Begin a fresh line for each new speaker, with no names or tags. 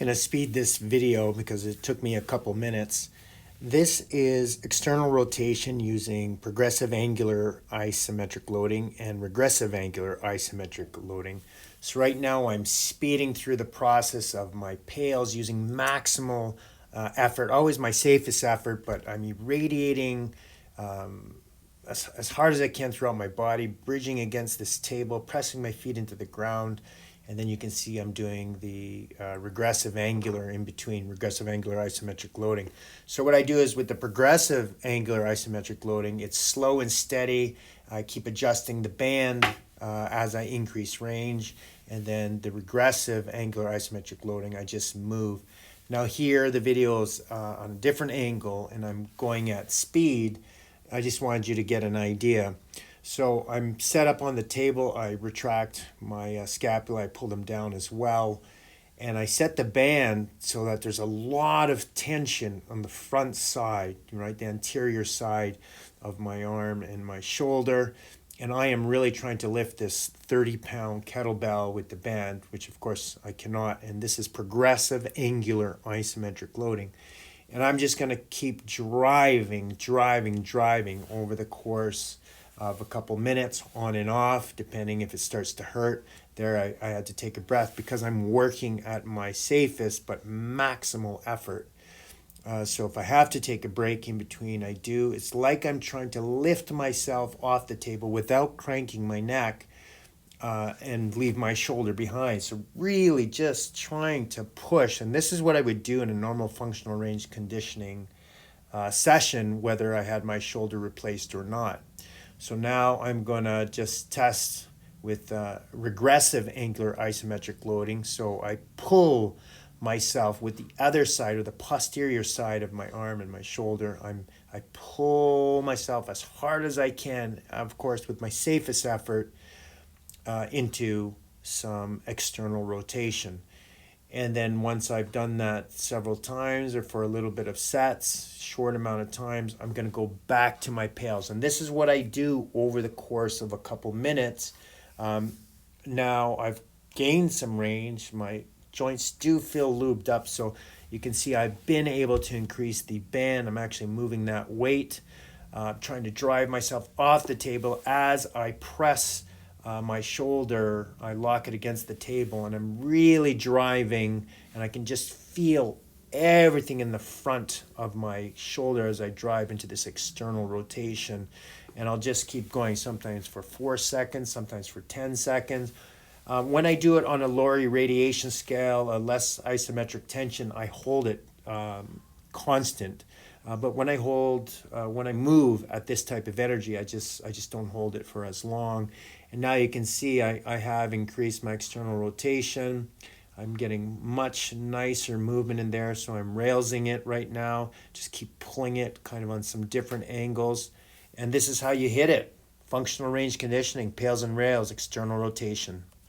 Gonna speed this video because it took me a couple minutes. This is external rotation using progressive angular isometric loading and regressive angular isometric loading. So right now I'm speeding through the process of my PAILs using maximal effort, always my safest effort, but I'm irradiating as hard as I can throughout my body, bridging against this table, pressing my feet into the ground. And then you can see I'm doing the regressive angular in between, regressive angular isometric loading. So what I do is with the progressive angular isometric loading, it's slow and steady. I keep adjusting the band as I increase range. And then the regressive angular isometric loading, I just move. Now here the video is on a different angle and I'm going at speed. I just wanted you to get an idea. So I'm set up on the table. I retract my scapula. I pull them down as well. And I set the band so that there's a lot of tension on the front side, right, the anterior side of my arm and my shoulder. And I am really trying to lift this 30-pound kettlebell with the band, which of course I cannot. And this is progressive angular isometric loading. And I'm just going to keep driving over the course of a couple minutes on and off, depending if it starts to hurt. There I had to take a breath because I'm working at my safest but maximal effort. So if I have to take a break in between, I do. It's like I'm trying to lift myself off the table without cranking my neck and leave my shoulder behind. So really just trying to push. And this is what I would do in a normal functional range conditioning session, whether I had my shoulder replaced or not. So now I'm going to just test with regressive angular isometric loading. So I pull myself with the other side or the posterior side of my arm and my shoulder. I pull myself as hard as I can, of course, with my safest effort into some external rotation. And then once I've done that several times or for a little bit of sets, short amount of times, I'm going to go back to my PAILs. And this is what I do over the course of a couple minutes. Now I've gained some range. My joints do feel lubed up. So you can see I've been able to increase the band. I'm actually moving that weight, trying to drive myself off the table as I press my shoulder. I lock it against the table and I'm really driving, and I can just feel everything in the front of my shoulder as I drive into this external rotation. And I'll just keep going, sometimes for 4 seconds, sometimes for 10 seconds. When I do it on a lower irradiation scale, a less isometric tension, I hold it constant. But when I move at this type of energy, I just don't hold it for as long. And now you can see I have increased my external rotation. I'm getting much nicer movement in there, so I'm railsing it right now. Just keep pulling it kind of on some different angles. And this is how you hit it. Functional range conditioning, PAILs and rails, external rotation.